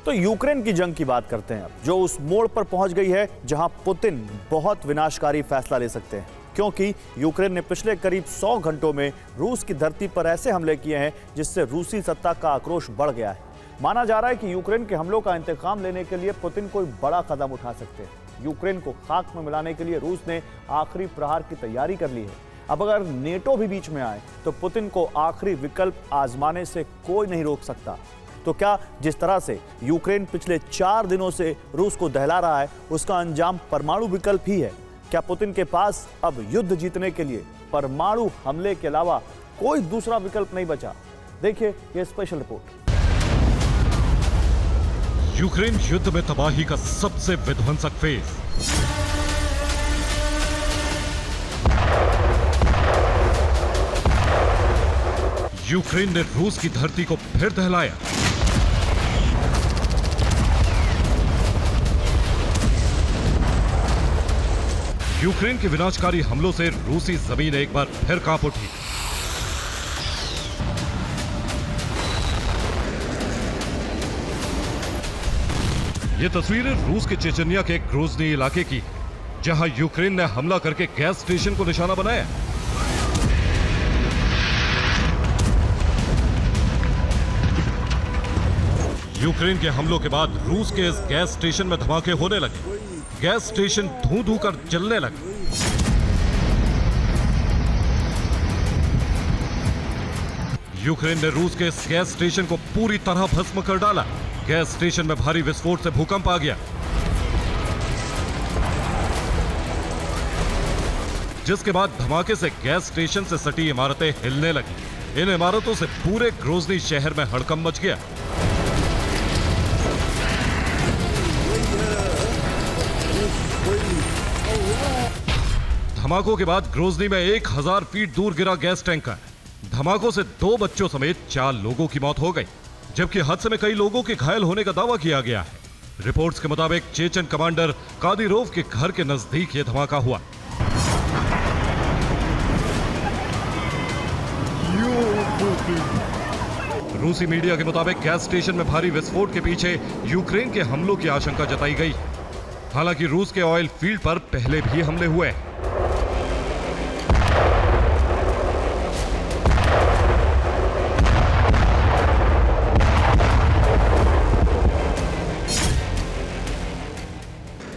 तो यूक्रेन की जंग की बात करते हैं अब, जो उस मोड़ पर पहुंच गई है जहां पुतिन बहुत विनाशकारी फैसला ले सकते हैं, क्योंकि यूक्रेन ने पिछले करीब 100 घंटों में रूस की धरती पर ऐसे हमले किए हैं जिससे रूसी सत्ता का आक्रोश बढ़ गया है। माना जा रहा है कि यूक्रेन के हमलों का इंतकाम लेने के लिए पुतिन कोई बड़ा कदम उठा सकते हैं। यूक्रेन को खाक में मिलाने के लिए रूस ने आखिरी प्रहार की तैयारी कर ली है। अब अगर नेटो भी बीच में आए तो पुतिन को आखिरी विकल्प आजमाने से कोई नहीं रोक सकता। तो क्या जिस तरह से यूक्रेन पिछले 4 दिनों से रूस को दहला रहा है, उसका अंजाम परमाणु विकल्प ही है? क्या पुतिन के पास अब युद्ध जीतने के लिए परमाणु हमले के अलावा कोई दूसरा विकल्प नहीं बचा? देखिए यह स्पेशल रिपोर्ट। यूक्रेन युद्ध में तबाही का सबसे विध्वंसक फेज। यूक्रेन ने रूस की धरती को फिर दहलाया। यूक्रेन के विनाशकारी हमलों से रूसी जमीन एक बार फिर कांप उठी। ये तस्वीरें रूस के चेचनिया के ग्रोजनी इलाके की, जहां यूक्रेन ने हमला करके गैस स्टेशन को निशाना बनाया। यूक्रेन के हमलों के बाद रूस के इस गैस स्टेशन में धमाके होने लगे। गैस स्टेशन धू धू कर जलने लगे। यूक्रेन ने रूस के इस गैस स्टेशन को पूरी तरह भस्म कर डाला। गैस स्टेशन में भारी विस्फोट से भूकंप आ गया, जिसके बाद धमाके से गैस स्टेशन से सटी इमारतें हिलने लगी। इन इमारतों से पूरे ग्रोजनी शहर में हड़कंप मच गया। धमाकों के बाद ग्रोजनी में 1000 फीट दूर गिरा गैस टैंकर। धमाकों से 2 बच्चों समेत 4 लोगों की मौत हो गई, जबकि हादसे में कई लोगों के घायल होने का दावा किया गया है। रिपोर्ट्स के मुताबिक चेचन कमांडर कादिरोव के घर के नजदीक यह धमाका हुआ। रूसी मीडिया के मुताबिक गैस स्टेशन में भारी विस्फोट के पीछे यूक्रेन के हमलों की आशंका जताई गई। हालांकि रूस के ऑयल फील्ड पर पहले भी हमले हुए।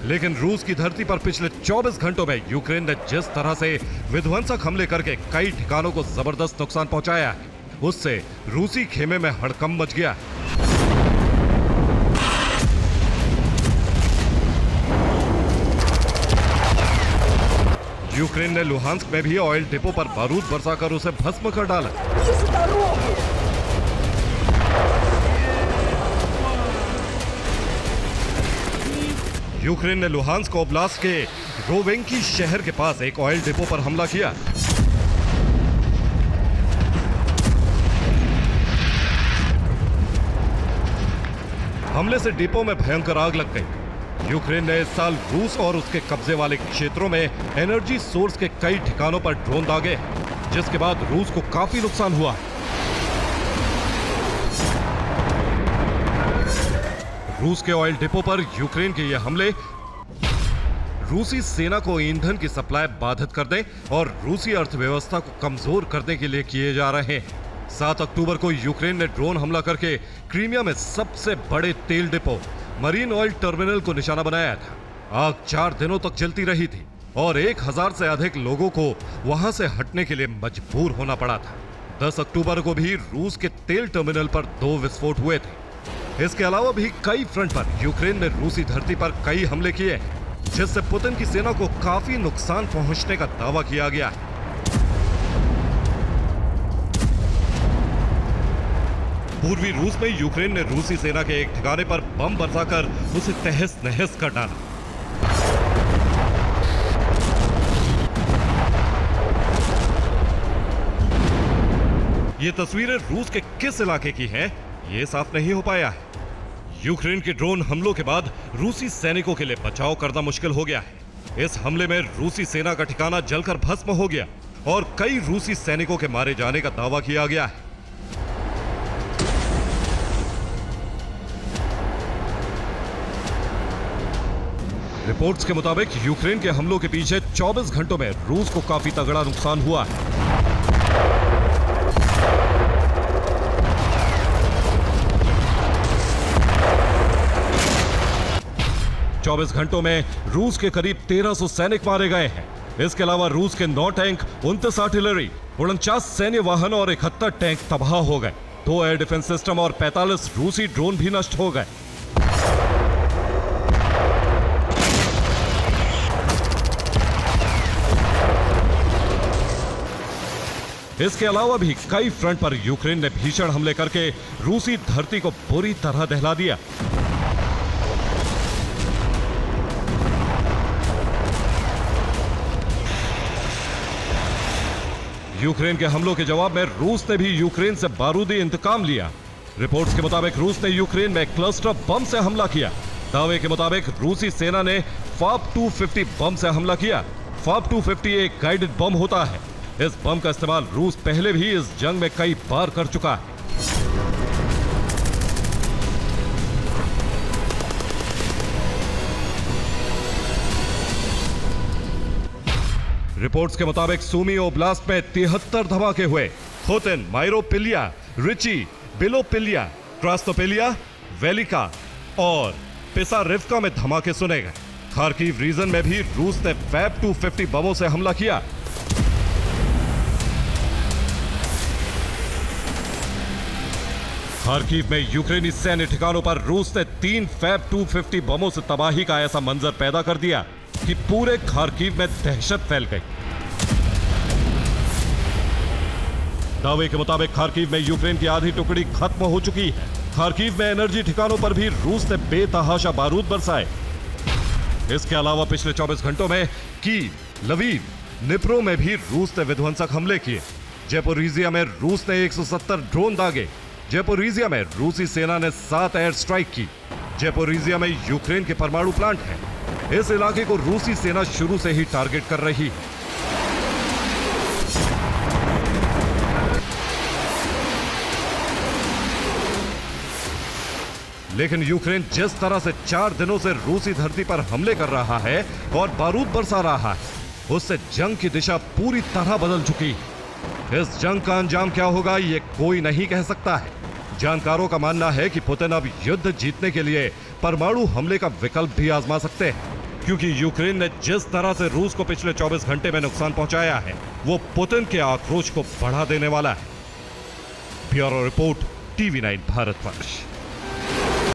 लेकिन रूस की धरती पर पिछले 24 घंटों में यूक्रेन ने जिस तरह से विध्वंसक हमले करके कई ठिकानों को जबरदस्त नुकसान पहुंचाया है, उससे रूसी खेमे में हड़कंप मच गया। यूक्रेन ने लुहांस्क में भी ऑयल डिपो पर बारूद बरसाकर उसे भस्म कर डाला। यूक्रेन ने लुहांस्क ओब्लास्ट के रोवेंकी शहर के पास एक ऑयल डिपो पर हमला किया। हमले से डिपो में भयंकर आग लग गई। यूक्रेन ने इस साल रूस और उसके कब्जे वाले क्षेत्रों में एनर्जी सोर्स के कई ठिकानों पर ड्रोन दागे, जिसके बाद रूस को काफी नुकसान हुआ। रूस के ऑयल डिपो पर यूक्रेन के ये हमले रूसी सेना को ईंधन की सप्लाई बाधित करने और रूसी अर्थव्यवस्था को कमजोर करने के लिए किए जा रहे हैं। 7 अक्टूबर को यूक्रेन ने ड्रोन हमला करके क्रीमिया में सबसे बड़े तेल डिपो मरीन ऑयल टर्मिनल को निशाना बनाया था। आग 4 दिनों तक जलती रही थी और 1000 से अधिक लोगों को वहां से हटने के लिए मजबूर होना पड़ा था। 10 अक्टूबर को भी रूस के तेल टर्मिनल पर 2 विस्फोट हुए थे। इसके अलावा भी कई फ्रंट पर यूक्रेन ने रूसी धरती पर कई हमले किए, जिससे पुतिन की सेना को काफी नुकसान पहुंचने का दावा किया गया है। पूर्वी रूस में यूक्रेन ने रूसी सेना के एक ठिकाने पर बम बरसाकर उसे तहस नहस कर डाला। ये तस्वीरें रूस के किस इलाके की हैं, ये साफ नहीं हो पाया है। यूक्रेन के ड्रोन हमलों के बाद रूसी सैनिकों के लिए बचाव करना मुश्किल हो गया है। इस हमले में रूसी सेना का ठिकाना जलकर भस्म हो गया और कई रूसी सैनिकों के मारे जाने का दावा किया गया है। रिपोर्ट्स के मुताबिक यूक्रेन के हमलों के पीछे 24 घंटों में रूस को काफी तगड़ा नुकसान हुआ है। चौबीस घंटों में रूस के करीब 1300 सैनिक मारे गए हैं। इसके अलावा रूस के 9 टैंक, 29 आर्टिलरी, 49 सैन्य वाहन और 71 टैंक तबाह हो गए। 2 एयर डिफेंस सिस्टम और 45 रूसी ड्रोन भी नष्ट हो गए। इसके अलावा भी कई फ्रंट पर यूक्रेन ने भीषण हमले करके रूसी धरती को बुरी तरह दहला दिया। यूक्रेन के हमलों के जवाब में रूस ने भी यूक्रेन से बारूदी इंतकाम लिया। रिपोर्ट्स के मुताबिक रूस ने यूक्रेन में क्लस्टर बम से हमला किया। दावे के मुताबिक रूसी सेना ने FAB 250 बम से हमला किया। FAB 250 एक गाइडेड बम होता है। इस बम का इस्तेमाल रूस पहले भी इस जंग में कई बार कर चुका है। रिपोर्ट्स के मुताबिक सुमी ओब्लास्ट में 73 धमाके हुए। खोतिन, माइरोपिलिया, रिची, बिलोपिलिया, क्रास्नोपिलिया, वेलिका और पिसारिव्का में धमाके सुने गए। खार्किव रीजन में भी रूस ने FAB 250 बमों से हमला किया। खार्किव में यूक्रेनी सैन्य ठिकानों पर रूस ने 3 FAB 250 बमों से तबाही का ऐसा मंजर पैदा कर दिया कि पूरे खार्किव में दहशत फैल गई। दावे के मुताबिक खार्किव में यूक्रेन की आधी टुकड़ी खत्म हो चुकी है। खार्किव में एनर्जी ठिकानों पर भी रूस ने बेतहाशा बारूद बरसाए। इसके अलावा पिछले 24 घंटों में कीव, लवीव, निप्रो में भी रूस ने विध्वंसक हमले किए। ज़ेपोरिज़िया में रूस ने 170 ड्रोन दागे। ज़ेपोरिज़िया में रूसी सेना ने 7 एयर स्ट्राइक की। ज़ेपोरिज़िया में यूक्रेन के परमाणु प्लांट है। इस इलाके को रूसी सेना शुरू से ही टारगेट कर रही है। लेकिन यूक्रेन जिस तरह से 4 दिनों से रूसी धरती पर हमले कर रहा है और बारूद बरसा रहा है, उससे जंग की दिशा पूरी तरह बदल चुकी है। इस जंग का अंजाम क्या होगा, ये कोई नहीं कह सकता है। जानकारों का मानना है कि पुतिन अब युद्ध जीतने के लिए परमाणु हमले का विकल्प भी आजमा सकते हैं, क्योंकि यूक्रेन ने जिस तरह से रूस को पिछले 24 घंटे में नुकसान पहुंचाया है, वो पुतिन के आक्रोश को बढ़ा देने वाला है। Bureau report, TV9 Bharatvarsh.